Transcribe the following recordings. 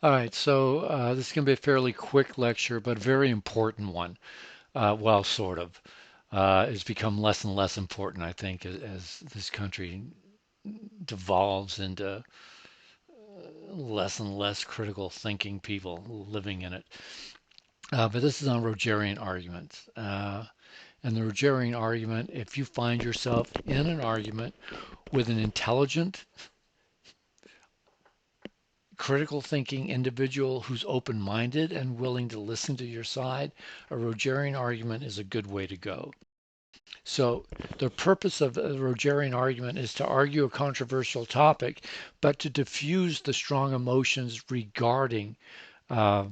All right, so this is going to be a fairly quick lecture, but a very important one. Well, sort of. It's become less and less important, I think, as this country devolves into less and less critical thinking people living in it. But this is on Rogerian arguments. And the Rogerian argument, if you find yourself in an argument with an intelligent, critical thinking individual who's open minded and willing to listen to your side, a Rogerian argument is a good way to go. So, the purpose of the Rogerian argument is to argue a controversial topic, but to diffuse the strong emotions regarding uh,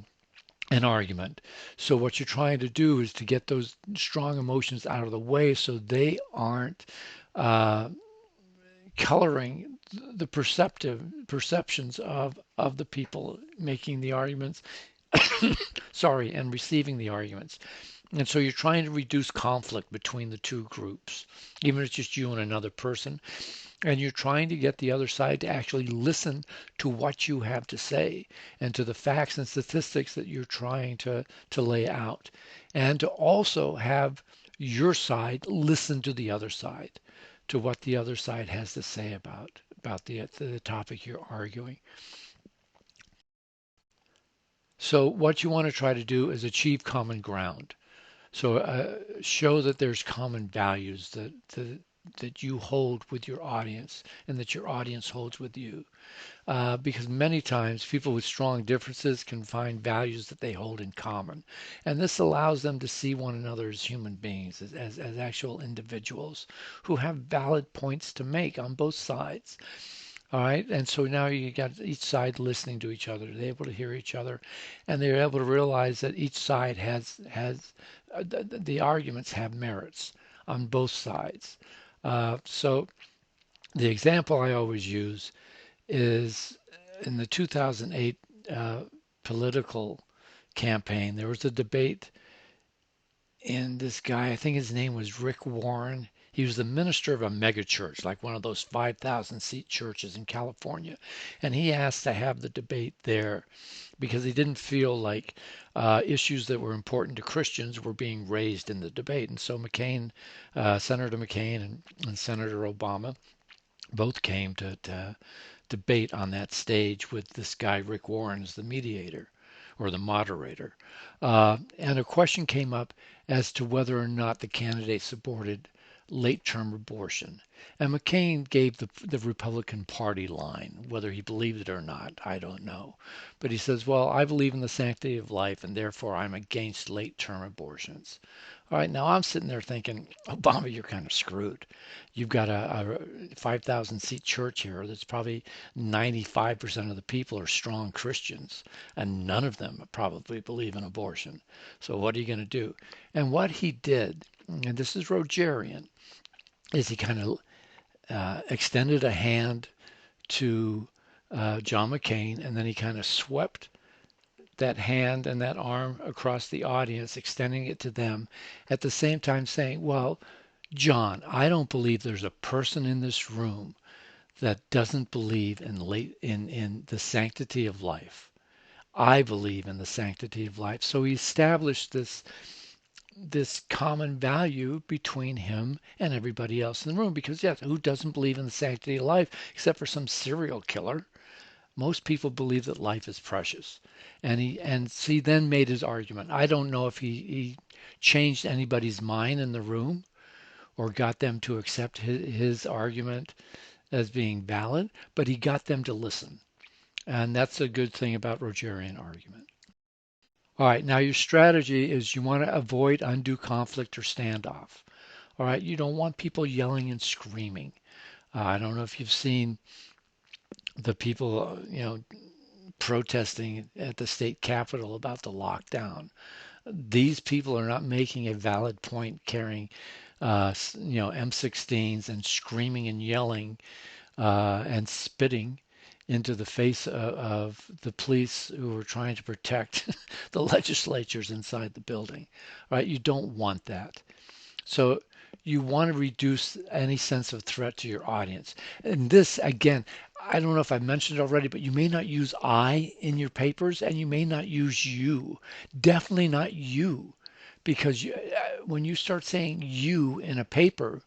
an argument. So, what you're trying to do is to get those strong emotions out of the way so they aren't uh, coloring the perceptions of the people making the arguments, sorry, and receiving the arguments. And so you're trying to reduce conflict between the two groups, even if it's just you and another person. And you're trying to get the other side to actually listen to what you have to say and to the facts and statistics that you're trying to lay out. And to also have your side listen to the other side, to what the other side has to say about the topic you're arguing. So what you want to try to do is achieve common ground. So show that there's common values that you hold with your audience and that your audience holds with you. Because many times people with strong differences can find values that they hold in common. And this allows them to see one another as human beings, as actual individuals who have valid points to make on both sides. All right. And so now you got each side listening to each other. They're able to hear each other, and they're able to realize that each side has the arguments have merits on both sides. So the example I always use is in the 2008 political campaign. There was a debate, and this guy, I think his name was Rick Warren. He was the minister of a mega church, like one of those 5,000 seat churches in California. And he asked to have the debate there because he didn't feel like issues that were important to Christians were being raised in the debate. And so Senator McCain and Senator Obama both came to debate on that stage with this guy, Rick Warren, as the mediator or the moderator. And a question came up as to whether or not the candidate supported late term abortion. And McCain gave the Republican Party line. Whether he believed it or not, I don't know. But he says, well, I believe in the sanctity of life, and therefore I'm against late term abortions. All right, now I'm sitting there thinking, Obama, you're kind of screwed. You've got a 5,000 seat church here that's probably 95% of the people are strong Christians, and none of them probably believe in abortion. So what are you going to do? And what he did, and this is Rogerian, is he kind of extended a hand to John McCain, and then he kind of swept that hand and that arm across the audience, extending it to them, at the same time saying, well, John, I don't believe there's a person in this room that doesn't believe in the sanctity of life. I believe in the sanctity of life. So he established this common value between him and everybody else in the room. Because yes, who doesn't believe in the sanctity of life except for some serial killer? Most people believe that life is precious. And he then made his argument. I don't know if he changed anybody's mind in the room or got them to accept his argument as being valid, but he got them to listen. And that's a good thing about Rogerian argument. All right, now your strategy is you want to avoid undue conflict or standoff. All right, you don't want people yelling and screaming. I don't know if you've seen the people, protesting at the state capitol about the lockdown. These people are not making a valid point carrying, M16s and screaming and yelling and spitting into the face of the police who are trying to protect the legislatures inside the building. Right? You don't want that. So you want to reduce any sense of threat to your audience. And this, again, I don't know if I mentioned it already, but you may not use I in your papers and you may not use you. Definitely not you, because when you start saying you in a paper,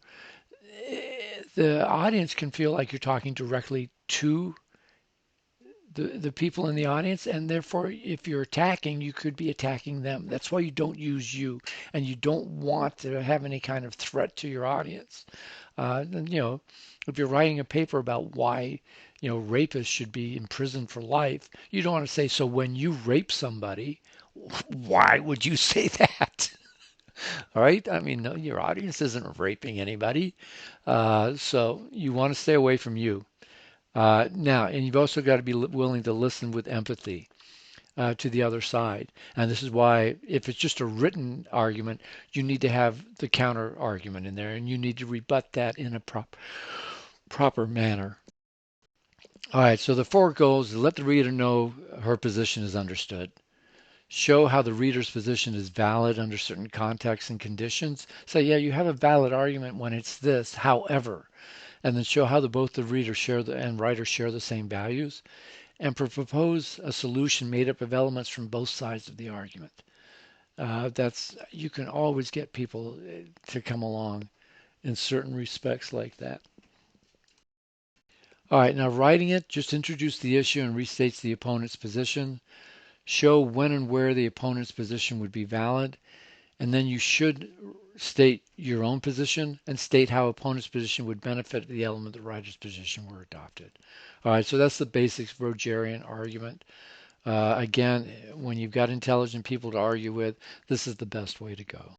the audience can feel like you're talking directly to the people in the audience, and therefore, if you're attacking, you could be attacking them. That's why you don't use you, and you don't want to have any kind of threat to your audience. And, if you're writing a paper about why, rapists should be imprisoned for life, you don't want to say, so when you rape somebody, why would you say that? All right? I mean, no, your audience isn't raping anybody. So you want to stay away from you. Now, and you've also got to be willing to listen with empathy to the other side. And this is why, if it's just a written argument, you need to have the counter argument in there, and you need to rebut that in a proper manner. All right, so the four goals: let the reader know her position is understood. Show how the reader's position is valid under certain contexts and conditions. Say, yeah, you have a valid argument when it's this, however, and then show how both the reader and writer share the same values, and propose a solution made up of elements from both sides of the argument. That's You can always get people to come along in certain respects like that. All right, now writing it, just introduce the issue and restates the opponent's position. Show when and where the opponent's position would be valid, and then you should state your own position and state how opponent's position would benefit the element the writer's position were adopted. All right, so that's the basics of Rogerian argument. Again, when you've got intelligent people to argue with, this is the best way to go.